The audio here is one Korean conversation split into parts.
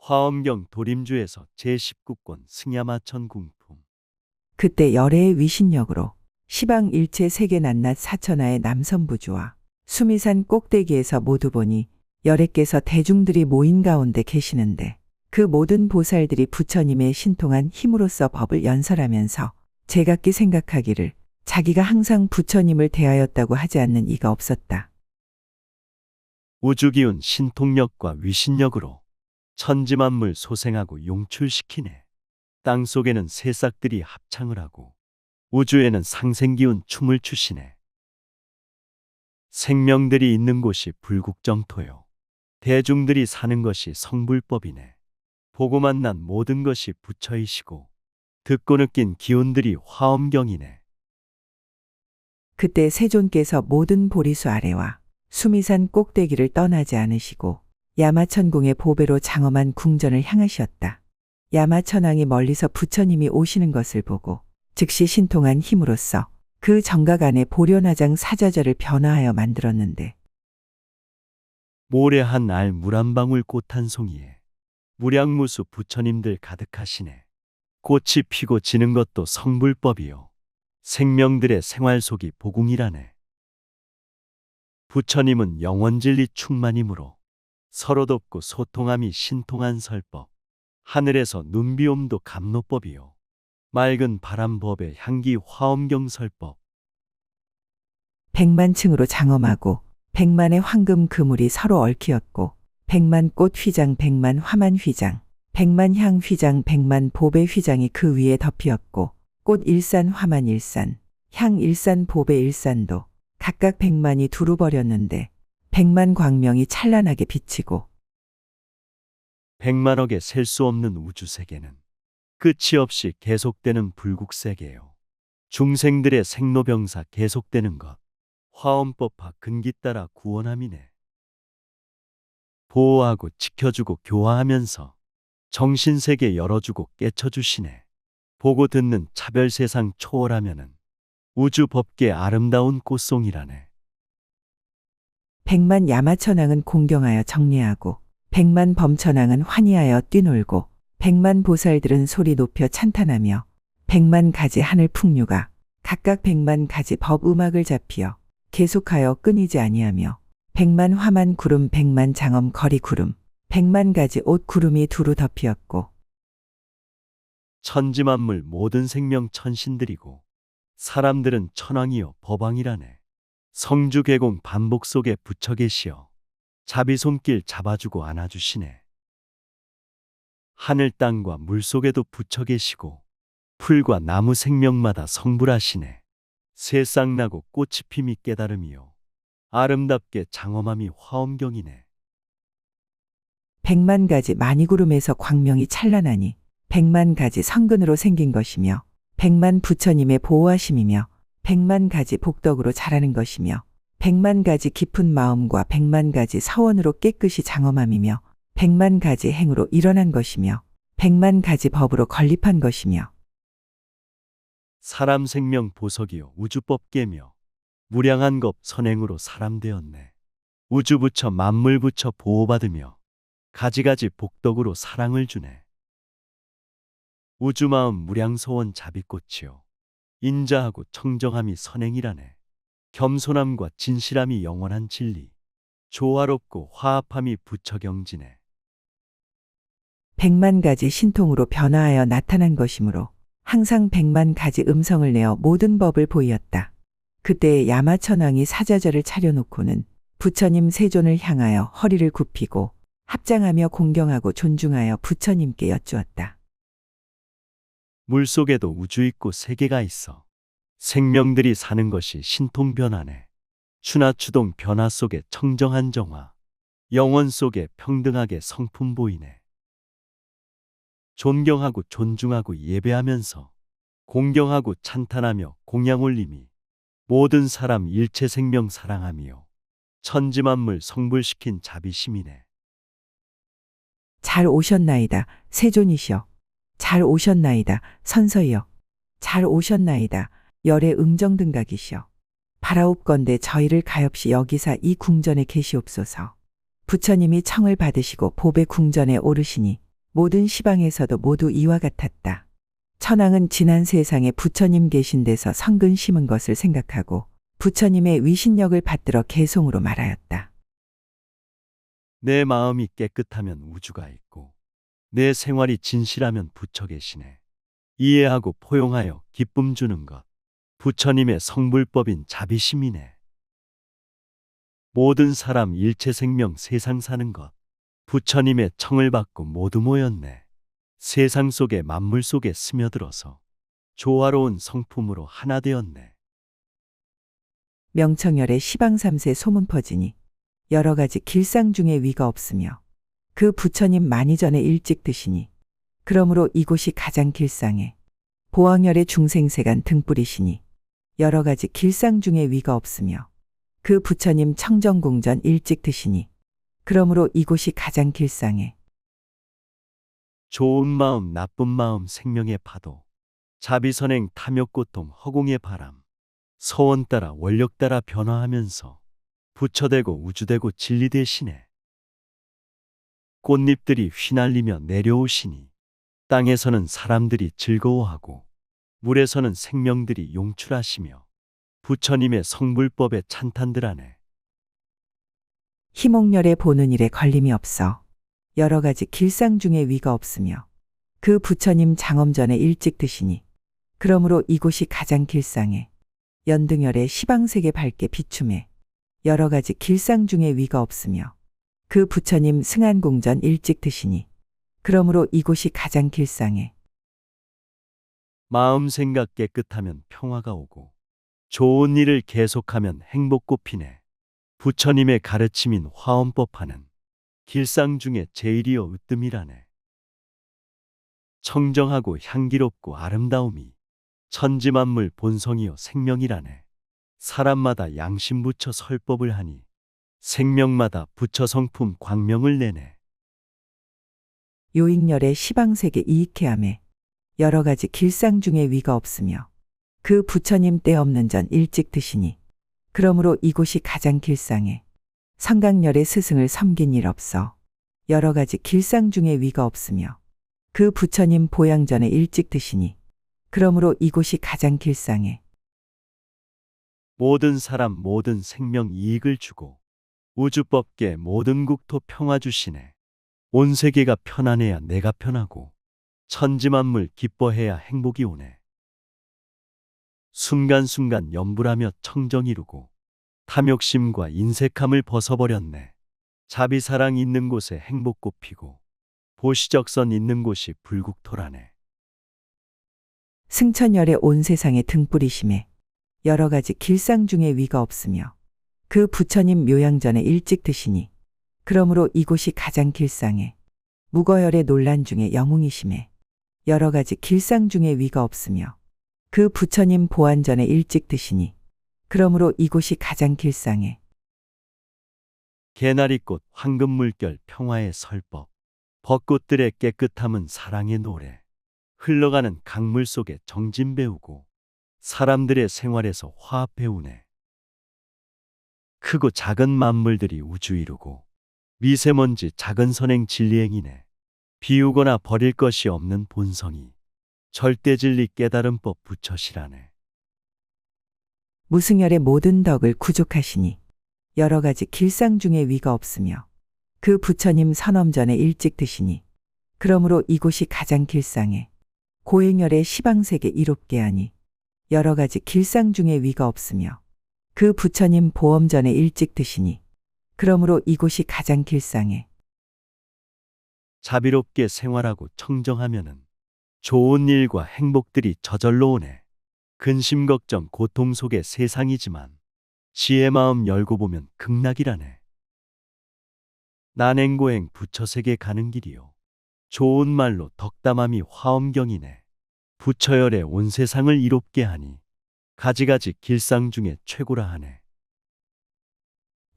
화엄경 도림주에서 제19권 승야마천 궁품. 그때 열애의 위신력으로 시방 일체 세계 낱낱 사천하의 남선부주와 수미산 꼭대기에서 모두 보니 열애께서 대중들이 모인 가운데 계시는데 그 모든 보살들이 부처님의 신통한 힘으로써 법을 연설하면서 제각기 생각하기를 자기가 항상 부처님을 대하였다고 하지 않는 이가 없었다. 우주기운 신통력과 위신력으로 천지만물 소생하고 용출시키네. 땅속에는 새싹들이 합창을 하고 우주에는 상생기운 춤을 추시네. 생명들이 있는 곳이 불국정토요. 대중들이 사는 것이 성불법이네. 보고 만난 모든 것이 부처이시고 듣고 느낀 기운들이 화엄경이네. 그때 세존께서 모든 보리수 아래와 수미산 꼭대기를 떠나지 않으시고 야마천궁의 보배로 장엄한 궁전을 향하셨다. 야마천왕이 멀리서 부처님이 오시는 것을 보고 즉시 신통한 힘으로써 그 정각 안에 보련화장 사자절을 변화하여 만들었는데 모래 한 알 물 한 방울 꽃 한 송이에 무량무수 부처님들 가득하시네. 꽃이 피고 지는 것도 성불법이요. 생명들의 생활 속이 보궁이라네. 부처님은 영원진리 충만이므로 서로 돕고 소통함이 신통한 설법. 하늘에서 눈비옴도 감노법이요. 맑은 바람법의 향기 화엄경 설법. 백만층으로 장엄하고 백만의 황금 그물이 서로 얽히었고 백만 꽃 휘장 백만 화만 휘장 백만 향 휘장 백만 보배 휘장이 그 위에 덮이었고 꽃 일산 화만 일산 향 일산 보배 일산도 각각 백만이 두루 버렸는데 백만 광명이 찬란하게 비치고 백만억에 셀 수 없는 우주세계는 끝이 없이 계속되는 불국세계요. 중생들의 생로병사 계속되는 것. 화엄법화 근기 따라 구원함이네. 보호하고 지켜주고 교화하면서 정신세계 열어주고 깨쳐주시네. 보고 듣는 차별세상 초월하면은 우주법계 아름다운 꽃송이라네. 백만 야마천왕은 공경하여 정례하고 백만 범천왕은 환희하여 뛰놀고 백만 보살들은 소리 높여 찬탄하며 백만 가지 하늘 풍류가 각각 백만 가지 법 음악을 잡히어 계속하여 끊이지 아니하며 백만 화만 구름 백만 장엄 거리 구름 백만 가지 옷 구름이 두루 덮이었고 천지만물 모든 생명 천신들이고 사람들은 천왕이요 법왕이라네. 성주개공 반복 속에 부처 계시어 자비 손길 잡아주고 안아주시네. 하늘 땅과 물 속에도 부처 계시고 풀과 나무 생명마다 성불하시네. 새싹 나고 꽃이 핌이 깨달음이요 아름답게 장엄함이 화엄경이네. 백만 가지 마니구름에서 광명이 찬란하니 백만 가지 성근으로 생긴 것이며 백만 부처님의 보호하심이며 백만 가지 복덕으로 자라는 것이며 백만 가지 깊은 마음과 백만 가지 서원으로 깨끗이 장엄함이며 백만 가지 행으로 일어난 것이며 백만 가지 법으로 건립한 것이며 사람 생명 보석이요 우주법계며 무량한 것 선행으로 사람 되었네. 우주부처 만물부처 보호받으며 가지가지 복덕으로 사랑을 주네. 우주마음 무량소원 자비꽃이요 인자하고 청정함이 선행이라네. 겸손함과 진실함이 영원한 진리. 조화롭고 화합함이 부처경지네. 백만 가지 신통으로 변화하여 나타난 것이므로 항상 백만 가지 음성을 내어 모든 법을 보이었다. 그때 야마천왕이 사자절을 차려놓고는 부처님 세존을 향하여 허리를 굽히고 합장하며 공경하고 존중하여 부처님께 여쭈었다. 물속에도 우주 있고 세계가 있어. 생명들이 사는 것이 신통변화네. 추나추동 변화 속에 청정한 정화. 영원 속에 평등하게 성품 보이네. 존경하고 존중하고 예배하면서 공경하고 찬탄하며 공양 올림이 모든 사람 일체 생명 사랑하며 천지만물 성불시킨 자비심이네. 잘 오셨나이다 세존이시여. 잘 오셨나이다 선서이여. 잘 오셨나이다 열의 응정등각이시여. 바라옵건대 저희를 가엾이 여기사 이 궁전에 계시옵소서. 부처님이 청을 받으시고 보배 궁전에 오르시니 모든 시방에서도 모두 이와 같았다. 천황은 지난 세상에 부처님 계신 데서 성근 심은 것을 생각하고 부처님의 위신력을 받들어 개송으로 말하였다. 내 마음이 깨끗하면 우주가 있고 내 생활이 진실하면 부처 계시네. 이해하고 포용하여 기쁨 주는 것. 부처님의 성불법인 자비심이네. 모든 사람 일체 생명 세상 사는 것. 부처님의 청을 받고 모두 모였네. 세상 속에 만물 속에 스며들어서 조화로운 성품으로 하나 되었네. 명청열의 시방삼세 소문 퍼지니 여러 가지 길상 중에 위가 없으며 그 부처님 많이 전에 일찍 드시니 그러므로 이곳이 가장 길상에 보왕열의 중생세간 등불이시니 여러 가지 길상 중에 위가 없으며 그 부처님 청정공전 일찍 드시니 그러므로 이곳이 가장 길상에 좋은 마음 나쁜 마음 생명의 파도 자비선행 탐욕고통 허공의 바람 서원 따라 원력 따라 변화하면서 부처되고 우주되고 진리되시네. 꽃잎들이 휘날리며 내려오시니 땅에서는 사람들이 즐거워하고 물에서는 생명들이 용출하시며 부처님의 성불법에 찬탄들하네. 희목열에 보는 일에 걸림이 없어 여러 가지 길상 중에 위가 없으며 그 부처님 장엄전에 일찍 드시니 그러므로 이곳이 가장 길상에 연등열의 시방색에 밝게 비춤해 여러 가지 길상 중에 위가 없으며 그 부처님 승한공전 일찍 드시니 그러므로 이곳이 가장 길상에 마음 생각 깨끗하면 평화가 오고 좋은 일을 계속하면 행복 꽃피네. 부처님의 가르침인 화엄법하는 길상 중에 제일이여 으뜸이라네. 청정하고 향기롭고 아름다움이 천지만물 본성이여 생명이라네. 사람마다 양심 부처 설법을 하니 생명마다 부처 성품 광명을 내네. 요익열의 시방색에 이익해함에 여러 가지 길상 중에 위가 없으며 그 부처님 때 없는 전 일찍 드시니 그러므로 이곳이 가장 길상에 성강열의 스승을 섬긴 일 없어 여러 가지 길상 중에 위가 없으며 그 부처님 보양전에 일찍 드시니 그러므로 이곳이 가장 길상에 모든 사람 모든 생명 이익을 주고 우주법계 모든 국토 평화 주시네. 온 세계가 편안해야 내가 편하고 천지만물 기뻐해야 행복이 오네. 순간순간 염불하며 청정 이루고 탐욕심과 인색함을 벗어버렸네. 자비사랑 있는 곳에 행복 꽃피고 보시적선 있는 곳이 불국토라네. 승천열의 온 세상에 등불이심에 여러 가지 길상 중에 위가 없으며 그 부처님 묘양전에 일찍 드시니 그러므로 이곳이 가장 길상에 무거열의 논란 중에 영웅이심에 여러 가지 길상 중에 위가 없으며 그 부처님 보안전에 일찍 드시니 그러므로 이곳이 가장 길상에 개나리꽃 황금물결 평화의 설법 벚꽃들의 깨끗함은 사랑의 노래 흘러가는 강물 속에 정진 배우고 사람들의 생활에서 화합 배우네. 크고 작은 만물들이 우주 이루고 미세먼지 작은 선행 진리행이네. 비우거나 버릴 것이 없는 본성이 절대 진리 깨달은 법 부처시라네. 무승열의 모든 덕을 구족하시니 여러 가지 길상 중에 위가 없으며 그 부처님 선엄전에 일찍 드시니 그러므로 이곳이 가장 길상에 고행열의 시방색에 이롭게 하니 여러 가지 길상 중에 위가 없으며 그 부처님 보엄전에 일찍 드시니 그러므로 이곳이 가장 길상에 자비롭게 생활하고 청정하면은 좋은 일과 행복들이 저절로 오네. 근심 걱정 고통 속의 세상이지만 지혜 마음 열고 보면 극락이라네. 난행고행 부처세계 가는 길이요 좋은 말로 덕담함이 화엄경이네. 부처열의 온 세상을 이롭게 하니 가지가지 길상 중에 최고라 하네.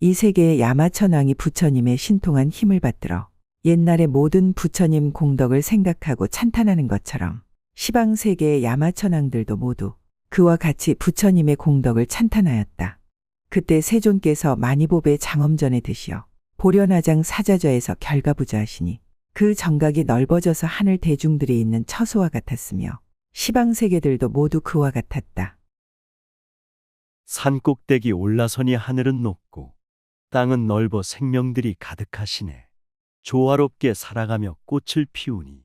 이 세계의 야마천왕이 부처님의 신통한 힘을 받들어 옛날의 모든 부처님 공덕을 생각하고 찬탄하는 것처럼 시방 세계의 야마천왕들도 모두 그와 같이 부처님의 공덕을 찬탄하였다. 그때 세존께서 만이보배 장엄전에 드시어 보련화장 사자저에서 결가부자하시니 그 정각이 넓어져서 하늘 대중들이 있는 처소와 같았으며 시방 세계들도 모두 그와 같았다. 산 꼭대기 올라서니 하늘은 높고 땅은 넓어 생명들이 가득하시네. 조화롭게 살아가며 꽃을 피우니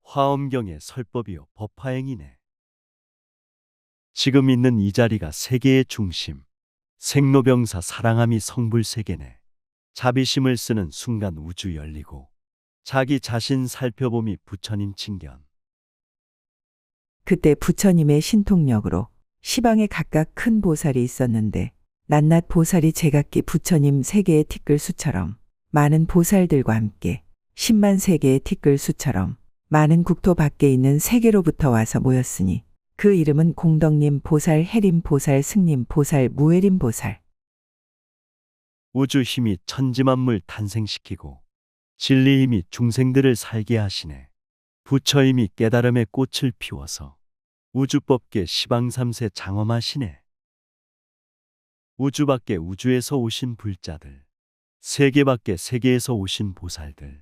화엄경의 설법이요 법화행이네. 지금 있는 이 자리가 세계의 중심, 생로병사 사랑함이 성불세계네. 자비심을 쓰는 순간 우주 열리고 자기 자신 살펴봄이 부처님 칭견. 그때 부처님의 신통력으로 시방에 각각 큰 보살이 있었는데 낱낱 보살이 제각기 부처님 세계의 티끌수처럼 많은 보살들과 함께 10만 세계의 티끌수처럼 많은 국토 밖에 있는 세계로부터 와서 모였으니 그 이름은 공덕님 보살, 해림 보살, 승림 보살, 무해림 보살. 우주 힘이 천지만물 탄생시키고 진리 힘이 중생들을 살게 하시네. 부처 힘이 깨달음의 꽃을 피워서 우주법계 시방삼세 장엄하시네. 우주 밖에 우주에서 오신 불자들, 세계 밖에 세계에서 오신 보살들,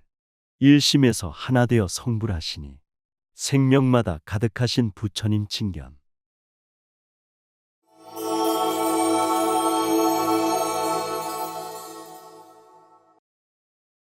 일심에서 하나 되어 성불하시니 생명마다 가득하신 부처님 칭견.